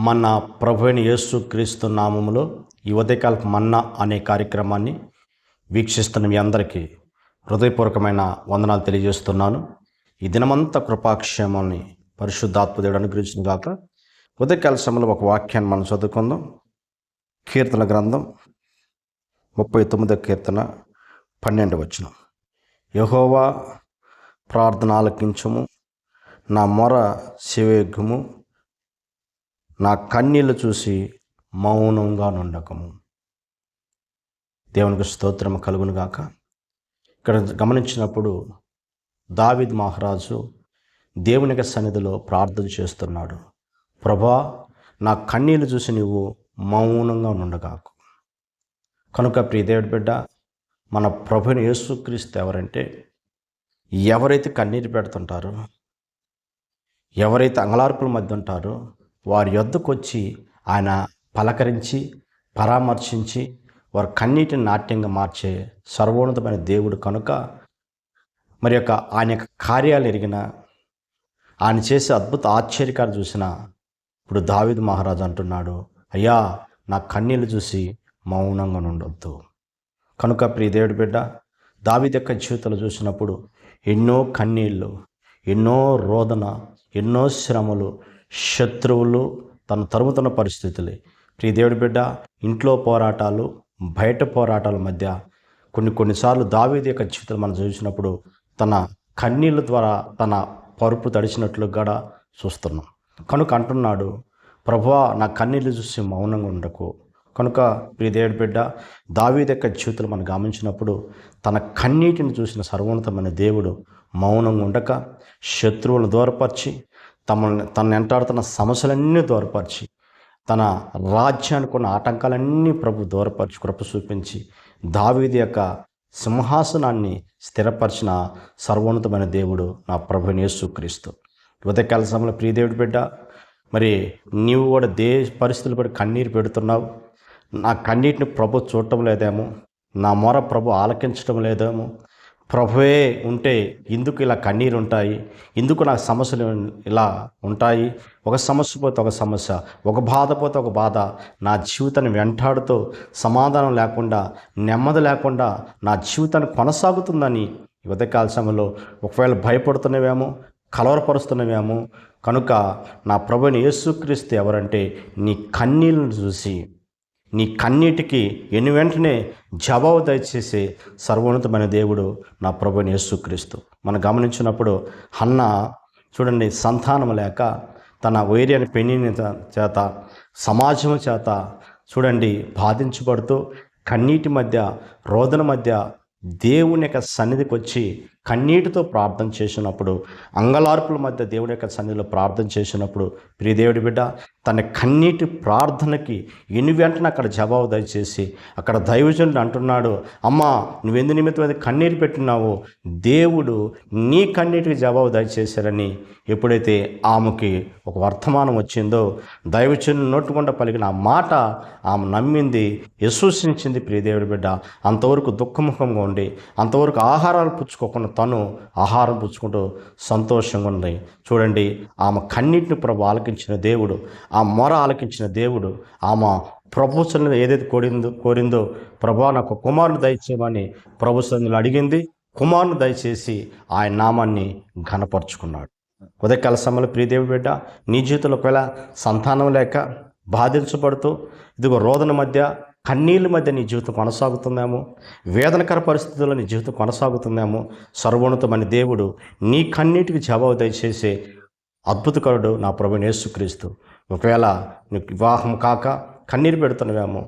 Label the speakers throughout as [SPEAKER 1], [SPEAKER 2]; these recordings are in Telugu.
[SPEAKER 1] మన ప్రభు అయిన యేసు క్రీస్తు నామములో ఈ ఉదయకాలపు మన్నా అనే కార్యక్రమాన్ని వీక్షిస్తున్న మీ అందరికీ హృదయపూర్వకమైన వందనాలు తెలియజేస్తున్నాను. ఈ దినమంతా కృపాక్షేమాన్ని పరిశుద్ధాత్మ దేవుడు అనుగ్రహించిన గాక. ఉదయకాల సమయంలో ఒక వాక్యాన్ని మనం చదువుకుందాం. కీర్తన గ్రంథం 39వ కీర్తన 12వ వచనం. యెహోవా ప్రార్థన ఆలకించుము, నా మొర చెవియొగ్గుము, నా కన్నీళ్లు చూసి మౌనంగా నుండకము. దేవునికి స్తోత్రం కలుగును గాక. ఇక్కడ గమనించినప్పుడు దావీదు మహారాజు దేవుని యొక్క సన్నిధిలో ప్రార్థన చేస్తున్నాడు. ప్రభా, నా కన్నీళ్లు చూసి నీవు మౌనంగా నుండగాకు. కనుక ప్రియ దేవుడి బిడ్డ, మన ప్రభుని యేసుక్రీస్తు ఎవరంటే, ఎవరైతే కన్నీరు పెడుతుంటారో, ఎవరైతే అంగలార్పుల మధ్య ఉంటారో వారి యొద్దకు వచ్చి ఆయన పలకరించి పరామర్శించి వారి కన్నీటిని నాట్యంగా మార్చే సర్వోన్నతమైన దేవుడు. కనుక మరి యొక్క ఆయన యొక్క కార్యాలు ఎరిగిన, ఆయన చేసే అద్భుత ఆశ్చర్యకాలు చూసిన ఇప్పుడు దావీదు మహారాజు అంటున్నాడు, అయ్యా నా కన్నీళ్ళు చూసి మౌనంగా ఉండొద్దు. కనుక ప్రియ దేవుడి బిడ్డ, దావీదు యొక్క జీవితంలో చూసినప్పుడు ఎన్నో కన్నీళ్ళు, ఎన్నో రోదన, ఎన్నో శ్రమలు, శత్రువులు తను తరుముతున్న పరిస్థితులే. ప్రియ దేవుడి బిడ్డ, ఇంట్లో పోరాటాలు, బయట పోరాటాల మధ్య కొన్నిసార్లు దావీదు యొక్క జీవితం మనం చూసినప్పుడు తన కన్నీళ్ళ ద్వారా తన పరుపు తడిచినట్లు కూడా చూస్తున్నాం. కనుక అంటున్నాడు, ప్రభువా నా కన్నీళ్ళు చూసి మౌనంగా ఉండకు. కనుక ప్రియ దేవుడి బిడ్డ, దావీదు యొక్క జీవితం మనం గమనించినప్పుడు తన కన్నీటిని చూసిన సర్వోన్నతమైన దేవుడు మౌనంగా ఉండక శత్రువులను దూరపరిచి తను వెంటాడుతున్న సమస్యలన్నీ దూరపరిచి తన రాజ్యానికి ఉన్న ఆటంకాలన్నీ ప్రభు దూరపరిచి కృప చూపించి దావీదు యొక్క సింహాసనాన్ని స్థిరపరిచిన సర్వోన్నతమైన దేవుడు నా ప్రభువైన యేసుక్రీస్తు. ఉదయకాల సమయంలో ప్రియ దేవుడి బిడ్డ, మరి నీవు కూడా పరిస్థితులు బట్టి కన్నీరు పెడుతున్నావు. నా కన్నీటిని ప్రభు చూడటం లేదేమో, నా మొర ప్రభు ఆలకించడం లేదేమో, ప్రభువే ఉంటే ఎందుకు ఇలా కన్నీరు ఉంటాయి, ఎందుకు నాకు సమస్యలు ఇలా ఉంటాయి, ఒక సమస్య పోతే ఒక సమస్య, ఒక బాధ పోతే ఒక బాధ, నా జీవితాన్ని వెంటాడుతూ సమాధానం లేకుండా, నెమ్మది లేకుండా నా జీవితాన్ని కొనసాగుతుందని ఉదయకాల సమయంలో ఒకవేళ భయపడుతున్నవేమో, కలవరపరుస్తున్నవేమో. కనుక నా ప్రభుని యేసుక్రీస్తు ఎవరంటే, నీ కన్నీళ్ళను చూసి నీ కన్నీటికి వెంటనే జవాబు దయచేసే సర్వోన్నతమైన దేవుడు నా ప్రభువైన యేసుక్రీస్తు. మనం గమనించినప్పుడు హన్నా చూడండి, సంతానం లేక తన వైర్యాన్ని పెనిని చేత సమాజం చేత చూడండి బాధించబడుతూ కన్నీటి మధ్య రోదన మధ్య దేవుని యొక్క సన్నిధికి వచ్చి కన్నీటితో ప్రార్థన చేసినప్పుడు, అంగలార్పుల మధ్య దేవుని యొక్క సన్నిధిలో ప్రార్థన చేసినప్పుడు ప్రియ దేవుడి బిడ్డ తన కన్నీటి ప్రార్థనకి వెంటనే అక్కడ జవాబు దయచేసి అక్కడ దైవజనుడు అంటున్నాడు, అమ్మా నువ్వెందు నిమిత్తమైతే కన్నీరు పెట్టినావో దేవుడు నీ కన్నీటికి జవాబు దయచేశారని ఎప్పుడైతే ఆమెకి ఒక వర్తమానం వచ్చిందో, దైవజనుడు నోటుకుండా పలికిన ఆ మాట ఆమె నమ్మింది, విశ్వసించింది. ప్రియ దేవుడి బిడ్డ, అంతవరకు దుఃఖముఖంగా ఉండి అంతవరకు ఆహారాలు పుచ్చుకోకుండా తను ఆహారం పుచ్చుకుంటూ సంతోషంగా ఉంది. చూడండి, ఆమె కన్నీటిని ప్రభు ఆలకించిన దేవుడు, ఆ మొర ఆలకించిన దేవుడు, ఆమె ప్రభు సన్నిధిలో ఏదైతే కోరిందో ప్రభు నాకు కుమారుని దయచేయమని ప్రభు సన్నిధిలో అడిగింది. కుమారుని దయచేసి ఆయన నామాన్ని ఘనపరుచుకున్నాడు. ఉదయకాల సమయంలో ప్రియ దేవుడి బిడ్డ, నీ జీవితంలో ఒకవేళ సంతానం లేక బాధించబడుతూ ఇదిగో రోదన మధ్య కన్నీళ్ళ మధ్య నీ జీవితం కొనసాగుతుందేమో, వేదనకర పరిస్థితుల్లో నీ జీవితం కొనసాగుతుందేమో, సర్వోన్నతమైన దేవుడు నీ కన్నీటికి జవాబు దయచేసే అద్భుతకరుడు నా ప్రభువైన యేసుక్రీస్తు. ఒకవేళ నీకు వివాహం కాక కన్నీరు పెడుతున్నవేమో,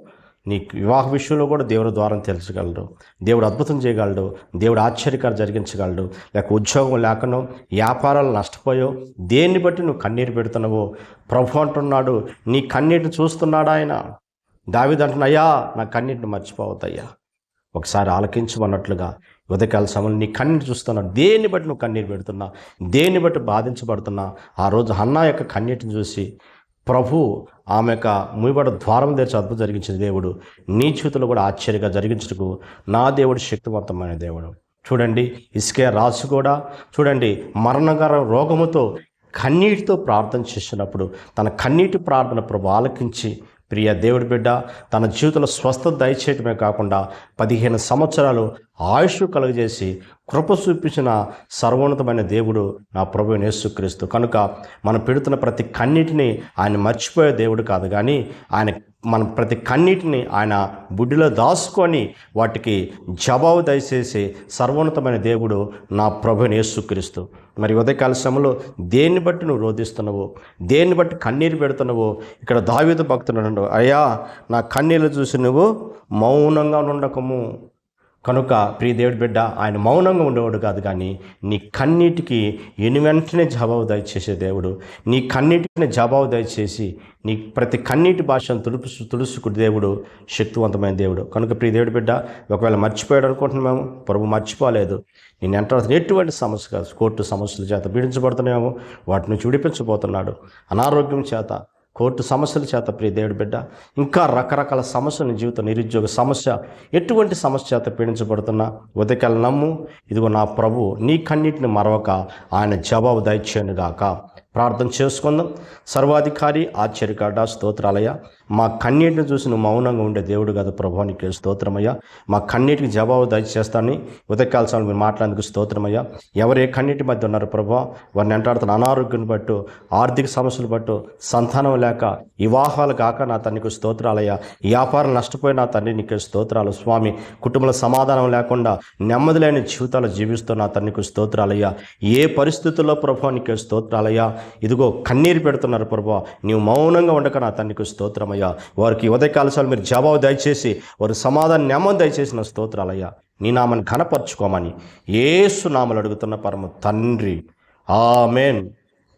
[SPEAKER 1] నీ వివాహ విషయంలో కూడా దేవుడు ద్వారం తెరచగలడు, దేవుడు అద్భుతం చేయగలడు, దేవుడు ఆశ్చర్యకాలు జరిగించగలడు. లేక ఉద్యోగం లేకనో, వ్యాపారాలు నష్టపోయో, దేన్ని బట్టి నువ్వు కన్నీరు పెడుతున్నావో ప్రభు అంటున్నాడు, నీ కన్నీటిని చూస్తున్నాడు ఆయన. దావీదు అంటున్నా, అయ్యా నా కన్నీటిని మర్చిపోవద్దయ్యా, ఒకసారి ఆలకించమన్నట్లుగా ఉదయకాల సమయంలో నీ కన్నీరు చూస్తున్నావు. దేన్ని బట్టి నువ్వు కన్నీరు పెడుతున్నా, దేన్ని బట్టి బాధించబడుతున్నా, ఆ రోజు హన్నా యొక్క కన్నీటిని చూసి ప్రభు ఆమె యొక్క ముయ్యబడ ద్వారం తెరిచి అద్భుతం జరిగించిన దేవుడు నీ జీవితంలో కూడా ఆశ్చర్యంగా జరిగించుటకు నా దేవుడు శక్తివంతమైన దేవుడు. చూడండి, ఇస్కే రాజు కూడా చూడండి మరణకర రోగముతో కన్నీటితో ప్రార్థన చేసినప్పుడు తన కన్నీటి ప్రార్థన ప్రభు ఆలకించి, ప్రియ దేవుడి బిడ్డ తన జీవితంలో స్వస్థత దయచేయటమే కాకుండా 15 సంవత్సరాలు ఆయుష్ కలుగజేసి కృప చూపించిన సర్వోన్నతమైన దేవుడు నా ప్రభువు యేసుక్రీస్తు. కనుక మనం పెడుతున్న ప్రతి కన్నీటిని ఆయన మర్చిపోయే దేవుడు కాదు, కానీ ఆయన మన ప్రతి కన్నీటిని ఆయన బుడ్డిలో దాచుకొని వాటికి జవాబు దయచేసి సర్వోన్నతమైన దేవుడు నా ప్రభువు యేసుక్రీస్తు. మరి ఉదయకాల సమయంలో దేన్ని బట్టి నువ్వు రోధిస్తున్నావు, దేన్ని బట్టి కన్నీరు పెడుతున్నావు? ఇక్కడ దావీదు భక్తుడు, అయ్యా నా కన్నీళ్ళు చూసి నువ్వు మౌనంగా ఉండకము. కనుక ప్రియ దేవుడి బిడ్డ ఆయన మౌనంగా ఉండేవాడు కాదు, కానీ నీ కన్నీటికి వెంటనే జవాబు దయచేసే దేవుడు. నీ కన్నీటిని జవాబు దయచేసి నీ ప్రతి కన్నీటి భాషను తుడుచుకు దేవుడు శక్తివంతమైన దేవుడు. కనుక ప్రియ దేవుడి బిడ్డ ఒకవేళ మర్చిపోయాడు అనుకుంటున్నాము, ప్రభు మర్చిపోలేదు. నేను ఎంటర్ ఎటువంటి సమస్య కాదు, కోర్టు సమస్యల చేత పీడించబడుతున్నామో వాటిని విడిపించబోతున్నాడు. అనారోగ్యం చేత, కోర్టు సమస్యల చేత ప్రియ దేవుడి బిడ్డ ఇంకా రకరకాల సమస్యలు, జీవితం, నిరుద్యోగ సమస్య, ఎటువంటి సమస్య చేత పీడించబడుతున్నా ఉదయకాల నమ్ము, ఇదిగో నా ప్రభు నీ కన్నిటిని మరవక ఆయన జవాబు దయచేయనుగాక. ప్రార్థన చేసుకుందాం. సర్వాధికారి ఆశ్చర్యకాడ స్తోత్రాలయ, మా కన్నీటిని చూసి నువ్వు మౌనంగా ఉండే దేవుడు కదా ప్రభు, నీకు స్తోత్రమయ్యా. మా కన్నీటికి జవాబు దయచేస్తానని ఉదయకాల సమయంలో మీరు మాట్లాడేందుకు స్తోత్రమయ్యా. ఎవరు ఏ కన్నీటి మధ్య ఉన్నారు ప్రభు, వారిని వెంటాడుతున్న అనారోగ్యం బట్టు, ఆర్థిక సమస్యలు బట్టు, సంతానం లేక, వివాహాలు కాక నా తండ్రికి స్తోత్రాలయ్యా. వ్యాపారం నష్టపోయి నా తండ్రి నీకు స్తోత్రాలు స్వామి. కుటుంబంలో సమాధానం లేకుండా నెమ్మది లేని జీవితాలు జీవిస్తూ నా తండ్రికి స్తోత్రాలయ్యా. ఏ పరిస్థితుల్లో ప్రభు నీకు స్తోత్రాలయ్యా. ఇదిగో కన్నీరు పెడుతున్నారు ప్రభు, నీవు మౌనంగా ఉండక నా తండ్రికి స్తోత్రమయ్యా. వారికి ఉదయకాలసాలు మీరు జవాబు దయచేసి వారి సమాధానం నెమ్మది దయచేసిన స్తోత్రాలయ్యా. నీ నామాన్ని ఘనపరచుకోమని యేసు నామములో అడుగుతున్న పరమ తండ్రి, ఆమేన్.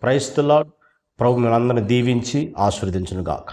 [SPEAKER 1] Praise the lord. ప్రభు మిమ్మల్ని అందరిని దీవించి ఆశీర్వదించును గాక.